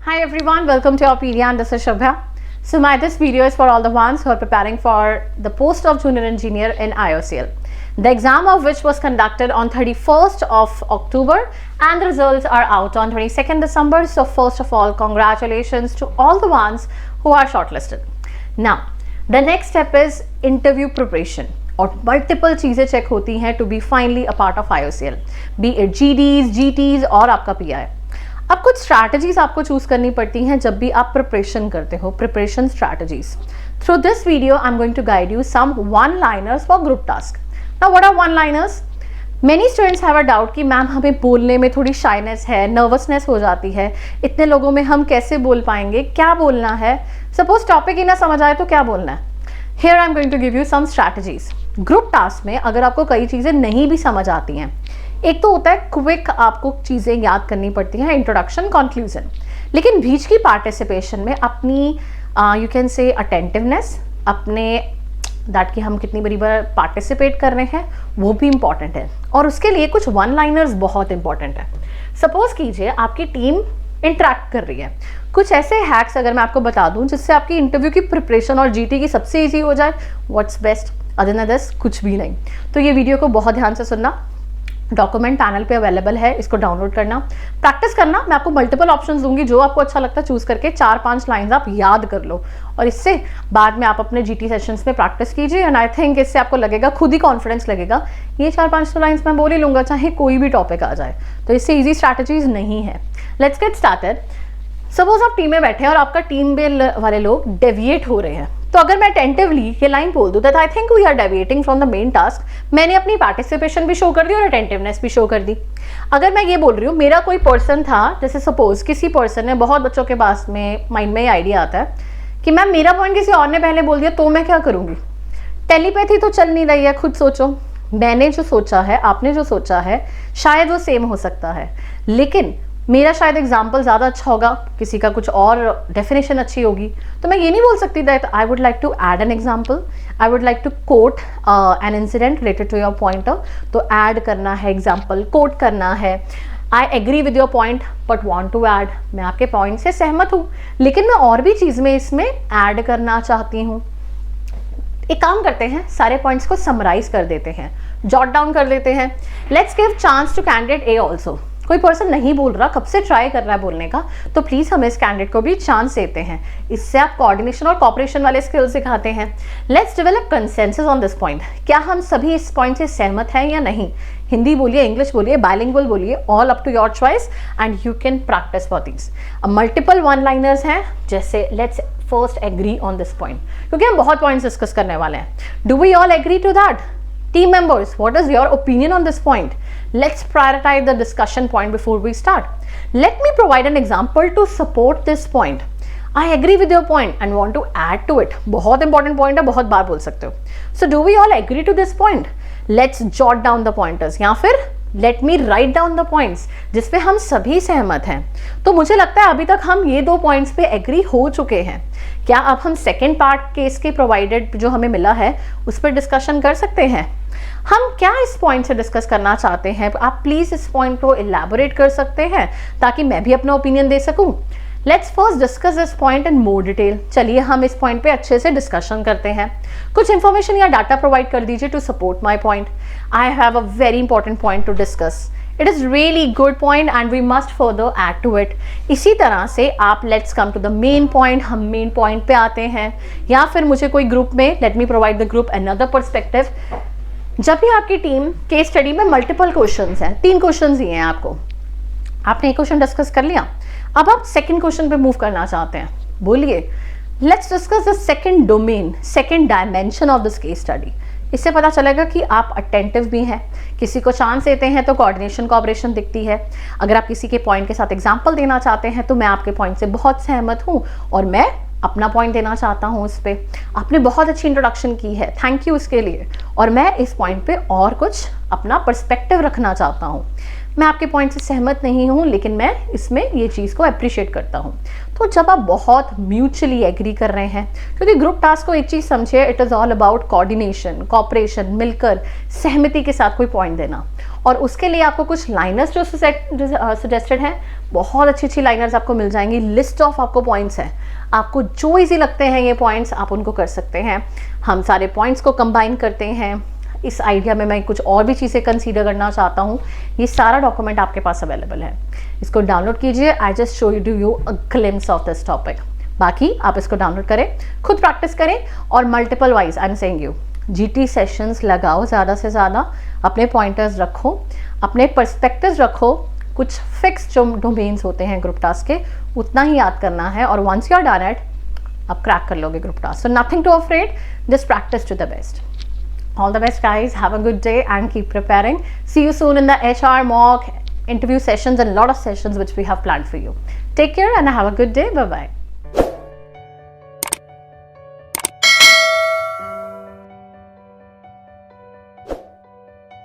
Hi everyone, welcome to our PDA and this is Shubha. So this video is for all the ones who are preparing for the post of junior engineer in IOCL. The exam of which was conducted on 31st of October and the results are out on 22nd December. So first of all, congratulations to all the ones who are shortlisted. Now, the next step is interview preparation. और multiple चीज़ें check होती हैं to be finally a part of IOCL, be it GDs, GTs और आपका PI. अब कुछ strategies आपको choose करनी पड़ती हैं जब भी आप प्रिपरेशन करते हो, preparation strategies. Through this video I am going to guide you some one liners for group task. Now what are one liners? Many students have a doubt कि मैम हमें बोलने में थोड़ी शाइनेस है, नर्वसनेस हो जाती है, इतने लोगों में हम कैसे बोल पाएंगे, क्या बोलना है, सपोज टॉपिक ही ना समझ आए तो क्या बोलना है. Here I am going to give you some strategies. Group task में अगर आपको कई चीज़ें नहीं भी समझ आती हैं, एक तो होता है क्विक आपको चीज़ें याद करनी पड़ती हैं, इंट्रोडक्शन, कंक्लूजन. लेकिन बीच की पार्टिसिपेशन में अपनी यू कैन से अटेंटिवनेस, अपने दैट कि हम कितनी बड़ी बार पार्टिसिपेट कर रहे हैं वो भी इंपॉर्टेंट है. और उसके लिए कुछ वन लाइनर्स बहुत इंपॉर्टेंट है. सपोज कीजिए आपकी टीम इंटरेक्ट कर रही है, कुछ ऐसे हैक्स अगर मैं आपको बता दूं जिससे आपकी इंटरव्यू की प्रिपरेशन और GT की सबसे ईजी हो जाए, what's best. Other than this कुछ भी नहीं. तो ये वीडियो को बहुत ध्यान से सुनना. डॉक्यूमेंट पैनल पे अवेलेबल है, इसको डाउनलोड करना, प्रैक्टिस करना. मैं आपको मल्टीपल ऑप्शंस दूंगी, जो आपको अच्छा लगता है चूज करके 4-5 लाइंस आप याद कर लो और इससे बाद में आप अपने GT सेशंस में प्रैक्टिस कीजिए. एंड आई थिंक इससे आपको लगेगा, खुद ही कॉन्फिडेंस लगेगा, ये 4-5 लाइंस मैं बोल ही लूंगा चाहे कोई भी टॉपिक आ जाए. तो इससे ईजी स्ट्रैटेजीज नहीं है. Let's get started. सपोज आप टीम में बैठे हैं और आपका टीम वाले लोग डेविएट हो रहे हैं. तो अगर मैं अटेंटिवली ये लाइन बोल दूं that I think we are deviating from the main task, मैंने अपनी पार्टिसिपेशन भी शो कर दी और अटेंटिवनेस भी शो कर दी. अगर मैं ये बोल रही हूँ, मेरा कोई पर्सन था, जैसे सपोज किसी पर्सन ने, बहुत बच्चों के पास में माइंड में ये आइडिया आता है कि मैम मेरा पॉइंट किसी और ने पहले बोल दिया तो मैं क्या करूँगी. टेलीपैथी तो चल नहीं रही है, खुद सोचो. मैंने जो सोचा है, आपने जो सोचा है, शायद वो सेम हो सकता है, लेकिन मेरा शायद एग्जाम्पल ज़्यादा अच्छा होगा, किसी का कुछ और डेफिनेशन अच्छी होगी. तो मैं ये नहीं बोल सकती that I would like to add an example, I would like to quote an incident related to your point. तो ऐड करना है एग्जाम्पल, कोट करना है. I agree with your point but want to add, मैं आपके point से सहमत हूँ लेकिन मैं और भी चीज़ में इसमें ऐड करना चाहती हूँ. एक काम करते हैं, सारे पॉइंट्स को समराइज कर देते हैं, जॉट डाउन कर लेते हैं. Let's give chance to candidate A also. कोई पर्सन नहीं बोल रहा, कब से ट्राई कर रहा है बोलने का, तो प्लीज हम इस कैंडिडेट को भी चांस देते हैं. इससे आप कोऑर्डिनेशन और कॉपरेशन वाले स्किल्स सिखाते हैं. Let's develop consensus on this point. क्या हम सभी इस पॉइंट से सहमत हैं या नहीं? हिंदी बोलिए, इंग्लिश बोलिए, बाइलिंगुअल बोलिए, all up to your choice and you can practise for this. Multiple one liners हैं, जैसे let's first agree on this point, क्योंकि हम बहुत पॉइंट्स डिस्कस करने वाले हैं. Do we all agree to that? Team members, what is your opinion on this point? Let's prioritize the discussion point before we start. Let me provide an example to support this point. I agree with your point and want to add to it. बहुत important point है, बहुत बार बोल सकते हो. So do we all agree to this point? Let's jot down the pointers. या फिर let me write down the points जिसपे हम सभी सहमत हैं. तो मुझे लगता है अभी तक हम ये 2 पॉइंट्स पे एग्री हो चुके हैं. क्या अब हम सेकेंड पार्ट केस के प्रोवाइडेड जो हमें मिला है उस पर डिस्कशन कर सकते हैं? हम क्या इस पॉइंट से डिस्कस करना चाहते हैं? आप प्लीज इस पॉइंट को इलैबोरेट कर सकते हैं ताकि मैं भी अपना ओपिनियन दे सकूं. Let's first discuss this point in more detail. चलिए हम इस पॉइंट पे अच्छे से डिस्कशन करते हैं. कुछ इंफॉर्मेशन या डाटा प्रोवाइड कर दीजिए to support my point. I have a very important point to discuss. It is really good point and we must further add to it. इसी तरह से आप let's come to the main point. हम main point पे आते हैं, या फिर मुझे कोई ग्रुप में, let me provide the group another perspective. जब भी आपकी टीम केस स्टडी में मल्टीपल क्वेश्चंस हैं, 3 क्वेश्चंस दिए हैं आपको, आपने एक क्वेश्चन डिस्कस कर लिया, अब आप सेकंड क्वेश्चन पे मूव करना चाहते हैं. बोलिए, let's discuss the second domain, second dimension of this case study. इससे पता चलेगा कि आप अटेंटिव भी हैं, किसी को चांस देते हैं तो कोऑर्डिनेशन कोऑपरेशन दिखती है. अगर आप किसी के पॉइंट के साथ एग्जाम्पल देना चाहते हैं तो मैं आपके पॉइंट से बहुत सहमत हूँ और मैं अपना पॉइंट देना चाहता हूँ उस पर. आपने बहुत अच्छी इंट्रोडक्शन की है, थैंक यू उसके लिए, और मैं इस पॉइंट पे और कुछ अपना पर्सपेक्टिव रखना चाहता हूँ. मैं आपके पॉइंट से सहमत नहीं हूँ, लेकिन मैं इसमें ये चीज़ को अप्रिशिएट करता हूँ। तो जब आप बहुत म्यूचुअली एग्री कर रहे हैं, क्योंकि ग्रुप टास्क को एक चीज़ समझिए, it is all about coordination, cooperation, मिलकर सहमति के साथ कोई पॉइंट देना। और उसके लिए आपको कुछ लाइनर्स जो सजेस्टेड हैं, बहुत अच्छी अच्छी लाइनर्स आपको मिल जाएंगी। लिस्ट ऑफ आपको पॉइंट्स हैं, आपको जो इजी लगते हैं ये पॉइंट्स आप उनको कर सकते हैं। हम सारे पॉइंट्स को कंबाइन करते हैं। इस आइडिया में मैं कुछ और भी चीज़ें कंसीडर करना चाहता हूँ। ये सारा डॉक्यूमेंट आपके पास अवेलेबल है, इसको डाउनलोड कीजिए। I just show you a glimpse of this topic. बाकी आप इसको डाउनलोड करें, खुद प्रैक्टिस करें, और multiple wise I am saying you GT sessions लगाओ ज़्यादा से ज़्यादा, अपने पॉइंटर्स रखो, अपने पर्सपेक्टिव्स रखो। कुछ फिक्स जो डोमेन्स होते हैं ग्रुप टास्क के, उतना ही याद करना है, और once you are done it आप क्रैक कर लोगे group task. So nothing to afraid, just practise to the best. All the best guys, have a good day and keep preparing. See you soon in the HR mock, interview sessions and a lot of sessions which we have planned for you. Take care and have a good day. Bye bye.